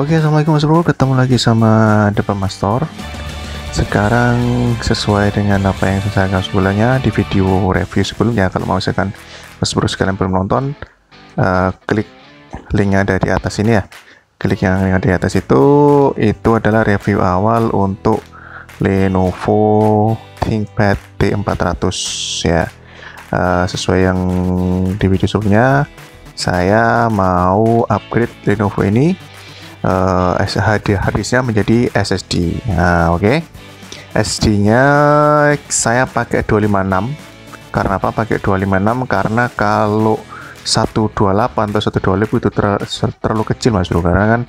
Oke, assalamualaikum Mas Bro, ketemu lagi sama Developer. Sekarang sesuai dengan apa yang saya katakan sebelumnya di video review sebelumnya, kalau mau misalkan Mas Bro sekalian belum nonton, klik linknya ada di atas ini ya. Klik yang di atas itu adalah review awal untuk Lenovo ThinkPad T400 ya. Sesuai yang di video sebelumnya, saya mau upgrade Lenovo ini harddisknya menjadi SSD. Nah, oke. SSD-nya saya pakai 256. Karena apa pakai 256? Karena kalau 128 atau 125 itu terlalu kecil Mas Bro, karena kan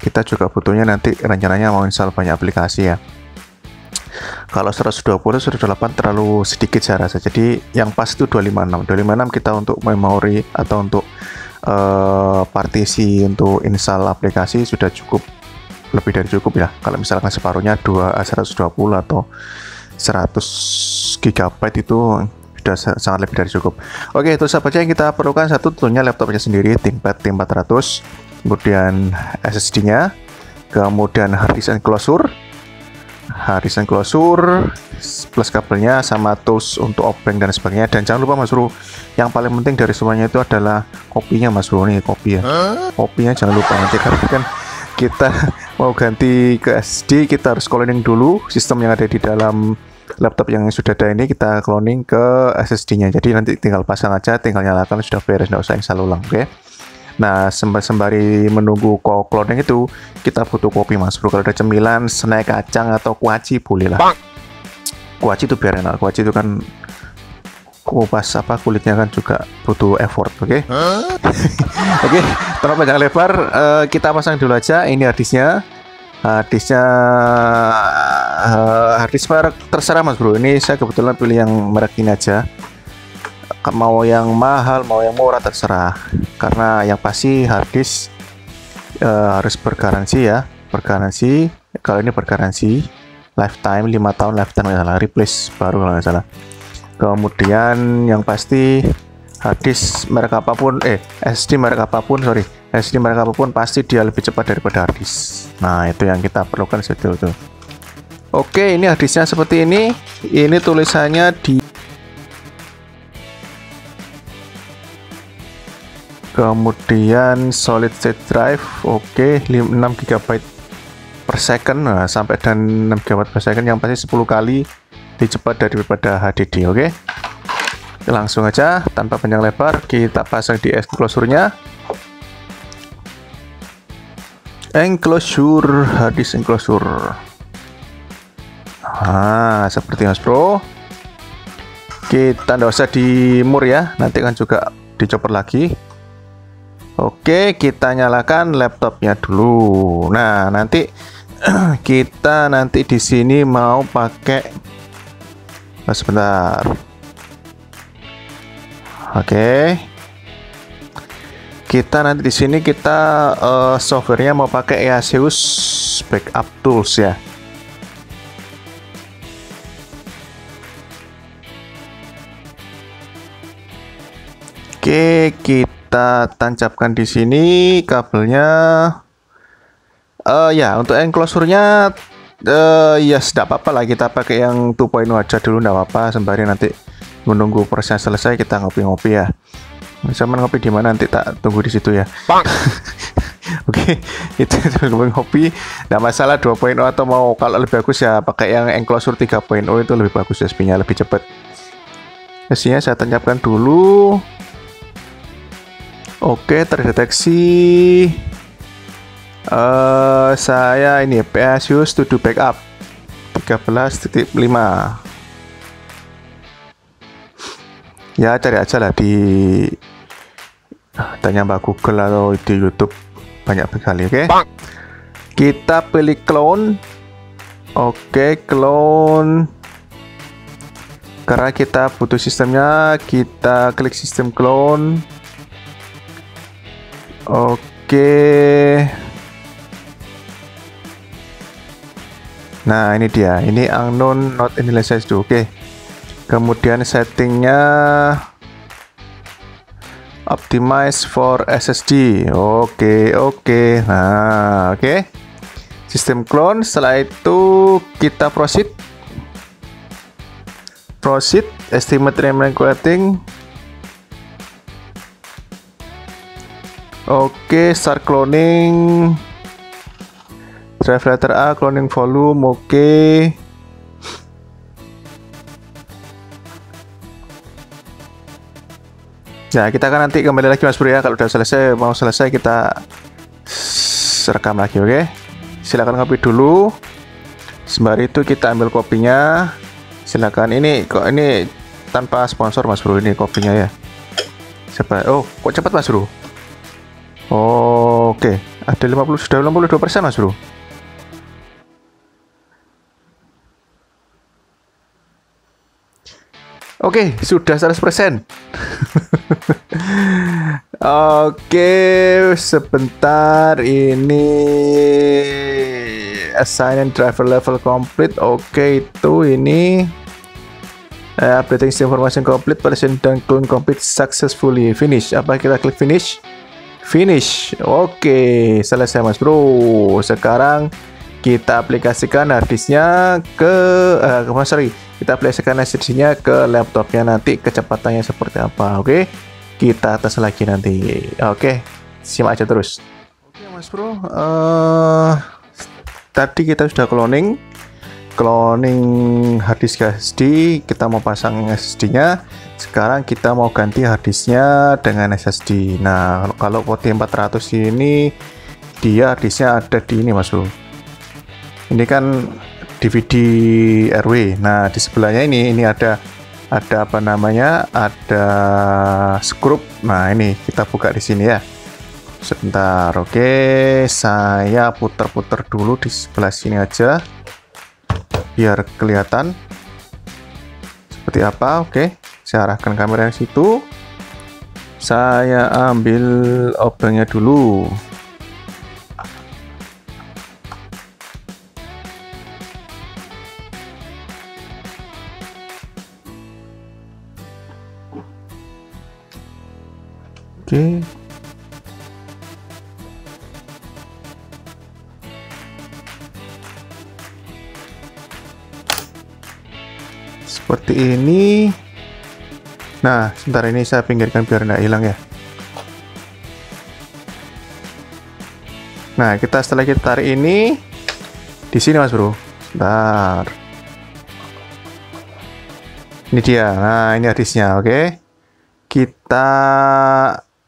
kita juga butuhnya nanti rencananya mau install banyak aplikasi ya. Kalau 120 128 terlalu sedikit saya rasa. Jadi yang pas itu 256. 256 kita untuk memori atau untuk partisi untuk install aplikasi sudah cukup, lebih dari cukup ya. Kalau misalkan separuhnya 120 atau 100 GB itu sudah sangat lebih dari cukup. Oke, terus apa aja yang kita perlukan? Satu, tentunya laptopnya sendiri, ThinkPad T400, kemudian SSD-nya, kemudian harddisk enclosure plus kabelnya, sama tools untuk off-bank dan sebagainya. Dan jangan lupa Mas Bro, yang paling penting dari semuanya itu adalah kopinya Mas Bro. Nih kopi ya, kopinya jangan lupa nanti, karena kan kita mau ganti ke SD, kita harus cloning dulu sistem yang ada di dalam laptop yang sudah ada ini, kita cloning ke SSD-nya. Jadi nanti tinggal pasang aja, tinggal nyalakan, sudah beres, nggak usah install ulang. Oke. Nah, sembari menunggu cloning itu, kita butuh kopi Mas Bro. Kalau ada cemilan, snack, kacang atau kuaci boleh lah. Kuaci itu biar enak. Kuaci itu kan kupas apa, kulitnya kan juga butuh effort. Oke. Oke, tanpa panjang lebar, kita pasang dulu aja. Ini harddisknya. Harddisk merek terserah Mas Bro. Ini saya kebetulan pilih yang merek ini aja. Mau yang mahal, mau yang murah terserah. Karena yang pasti harddisk harus bergaransi ya. Bergaransi. Kalau ini bergaransi lifetime 5 tahun, lifetime nggak salah, replace baru kalau nggak salah. Kemudian yang pasti harddisk merek apapun, SSD merek apapun, SSD merek apapun pasti dia lebih cepat daripada harddisk. Nah, itu yang kita perlukan seperti itu. Oke, ini harddisknya seperti ini. Ini tulisannya di, kemudian solid state drive, oke, 6 GB per second, nah, sampai dan 6 GB per second, yang pasti 10 kali lebih cepat daripada HDD. Oke. Langsung aja tanpa panjang lebar kita pasang di enclosure-nya. Harddisk enclosure. Nah, seperti Mas Bro. Kita nggak usah dimur ya, nanti kan juga dicopot lagi. Oke, kita nyalakan laptopnya dulu. Nah, nanti kita di sini mau pakai, sebentar. Oke. Kita nanti di sini softwarenya mau pakai Asus Backup Tools ya. Oke, kita tancapkan di sini kabelnya. Ya, untuk enclosure-nya ya tidak apa-apa lah, kita pakai yang 2.0 aja dulu, tidak apa-apa. Sembari nanti menunggu proses selesai, kita ngopi-ngopi ya. Sama ngopi di mana nanti tak tunggu di situ ya. Oke, itu ngopi, tidak masalah 2.0 atau mau kalau lebih bagus ya pakai yang enclosure 3.0, itu lebih bagus, SP-nya lebih cepat. SP-nya saya tancapkan dulu. Oke, terdeteksi. Saya ini Asus to do backup 13.5. Ya, cari aja lah di tanya Mbak Google atau di YouTube, banyak sekali. Oke. Kita pilih clone. Oke, clone. Karena kita butuh sistemnya, kita klik sistem clone. Oke. Nah, ini dia. Ini unknown not initialized. Oke. Kemudian settingnya Optimize for SSD. Oke. Nah, oke. Sistem clone. Setelah itu kita proceed. Estimate RAM rating. Oke, start cloning. Drive letter A, cloning volume. Oke. Nah, kita akan nanti kembali lagi Mas Bro ya. Kalau udah selesai, mau selesai kita rekam lagi, oke? Silakan kopi dulu. Sembari itu kita ambil kopinya. Silakan. Ini kok ini tanpa sponsor Mas Bro, ini kopinya ya. Siapa? Oh, kok cepat Mas Bro? Oke, ada 50, sudah 52% Mas Bro. Oke, sudah 100%. Oke, sebentar, ini assign driver level complete. Oke, itu ini updating information complete, version dan clone complete successfully. Finish. Apa, kita klik finish? Finish. Oke, selesai Mas Bro. Sekarang kita aplikasikan harddisknya ke kita aplikasikan SSD-nya ke laptopnya, nanti kecepatannya seperti apa. Oke, kita tes lagi nanti. Oke, simak aja terus. Oke Mas Bro, tadi kita sudah cloning harddisk SSD, kita mau pasang SSD-nya. Sekarang kita mau ganti harddisknya dengan SSD. Nah, kalau poti 400 ini dia harddisknya ada di ini Mas Bro. Ini kan DVD RW. Nah, di sebelahnya ini ada apa namanya? Ada skrup. Nah, ini kita buka di sini ya. Sebentar. Oke, saya putar-putar dulu di sebelah sini aja biar kelihatan seperti apa. Oke, saya arahkan kamera yang situ. Saya ambil obengnya dulu. Oke. Seperti ini. Nah, sebentar, ini saya pinggirkan biar nggak hilang ya. Nah, setelah kita tarik ini di sini Mas Bro. Bentar. Ini dia. Nah, ini harddisknya. Oke. Kita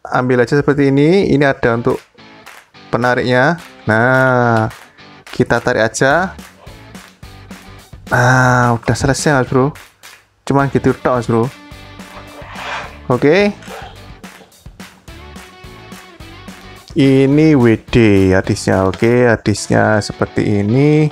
ambil aja seperti ini. Ini ada untuk penariknya. Nah, kita tarik aja. Nah, udah selesai Mas Bro. Cuman gitu tok Mas Bro. Oke. Ini WD harddisknya. Oke, harddisknya seperti ini.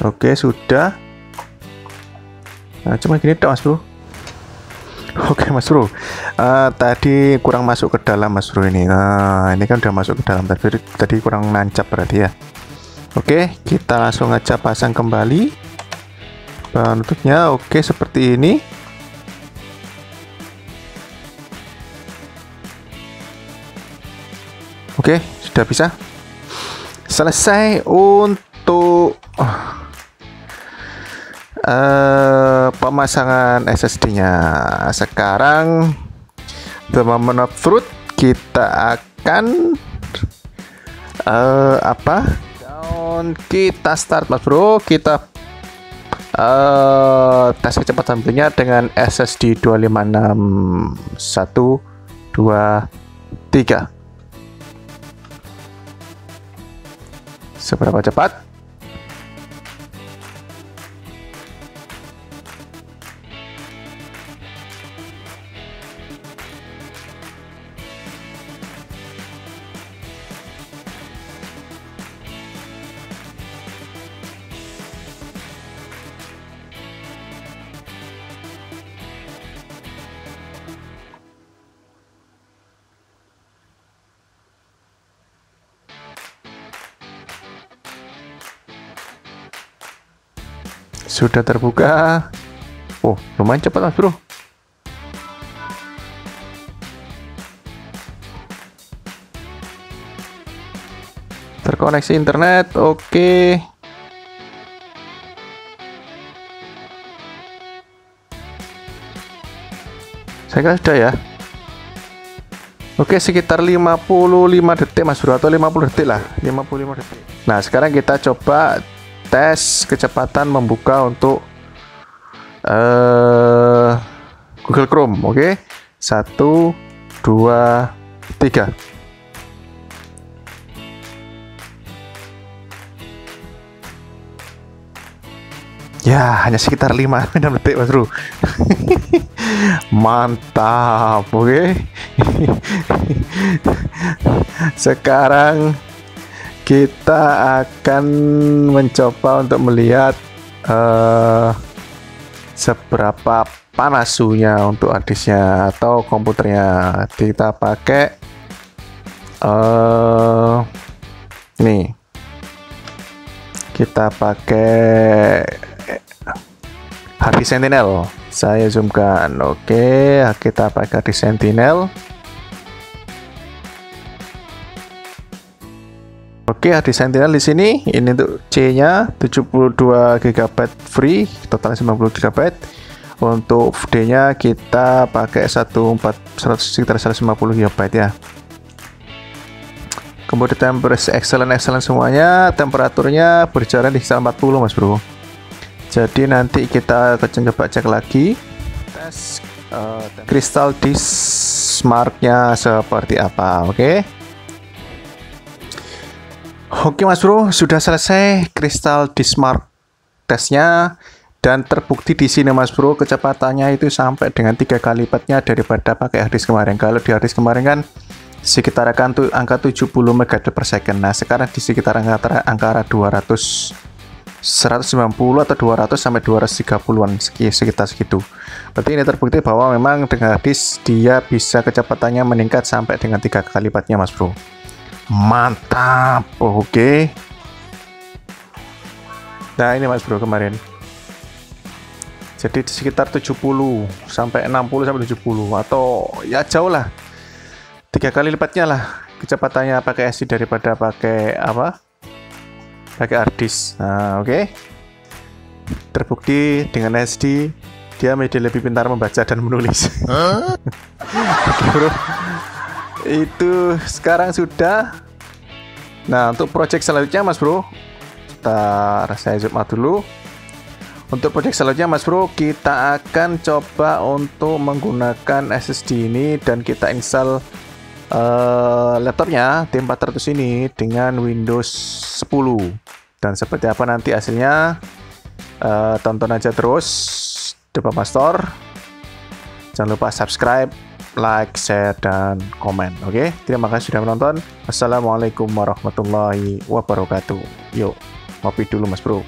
Oke, sudah. Nah, cuma gini tok Mas Bro. Oke Mas Bro, tadi kurang masuk ke dalam Mas Bro ini. Nah, ini kan udah masuk ke dalam, tadi kurang nancap berarti ya. Oke, kita langsung aja pasang kembali penutupnya. Oke, seperti ini. Oke, sudah bisa. Selesai untuk pemasangan SSD-nya. Sekarang the moment of truth, kita akan kita start Mas Bro. Kita tes kecepatan belinya dengan SSD 256 1 2 3. Seberapa cepat? Sudah terbuka. Oh, lumayan cepat mas bro. Terkoneksi internet, oke. Saya kira sudah ya. Oke, sekitar 55 detik mas bro, atau 50 detik lah, 55 detik. Nah, sekarang kita coba tes kecepatan membuka untuk Google Chrome. Oke, 1, 2, 3. Ya, hanya sekitar 5-6 detik mas bro. Mantap. Oke. Sekarang kita akan mencoba untuk melihat seberapa panas suhunya untuk harddisknya atau komputernya. Kita pakai nih, kita pakai harddisk Sentinel. Saya zoomkan. Oke, kita pakai harddisk Sentinel. Oke, harddisk Sentinel di sini. Ini untuk C-nya 72 GB free, total 90 GB. Untuk D-nya kita pakai sekitar 150 GB ya. Kemudian temperature excellent semuanya, temperaturnya berjalan di sekitar 40 mas bro. Jadi nanti kita coba cek lagi tes Crystal Disk Mark-nya seperti apa. Oke mas bro, sudah selesai Crystal Disk Mark tesnya dan terbukti di sini mas bro, kecepatannya itu sampai dengan 3 kali lipatnya daripada pakai harddisk kemarin. Kalau di harddisk kemarin kan sekitar angka 70 MB per second. Nah, sekarang di sekitar angka 190 atau 200 sampai 230-an, sekitar segitu. Berarti ini terbukti bahwa memang dengan harddisk dia bisa kecepatannya meningkat sampai dengan 3 kali lipatnya mas bro. Mantap. Oke. Nah, ini mas bro kemarin. Jadi sekitar 70 sampai 60 sampai 70 atau ya jauh lah. 3 kali lipatnya lah kecepatannya pakai SD daripada pakai apa? Pakai harddisk. Nah, oke. Terbukti dengan SD dia menjadi lebih pintar membaca dan menulis. Oke, bro. Itu sekarang sudah. Nah, untuk project selanjutnya mas bro, saya zoom out dulu. Untuk project selanjutnya mas bro, kita akan coba untuk menggunakan SSD ini dan kita install laptopnya T400 ini dengan Windows 10. Dan seperti apa nanti hasilnya, tonton aja terus Depa Master. Jangan lupa subscribe, like, share, dan komen. Oke, terima kasih sudah menonton. Wassalamualaikum warahmatullahi wabarakatuh. Yuk, ngopi dulu mas bro.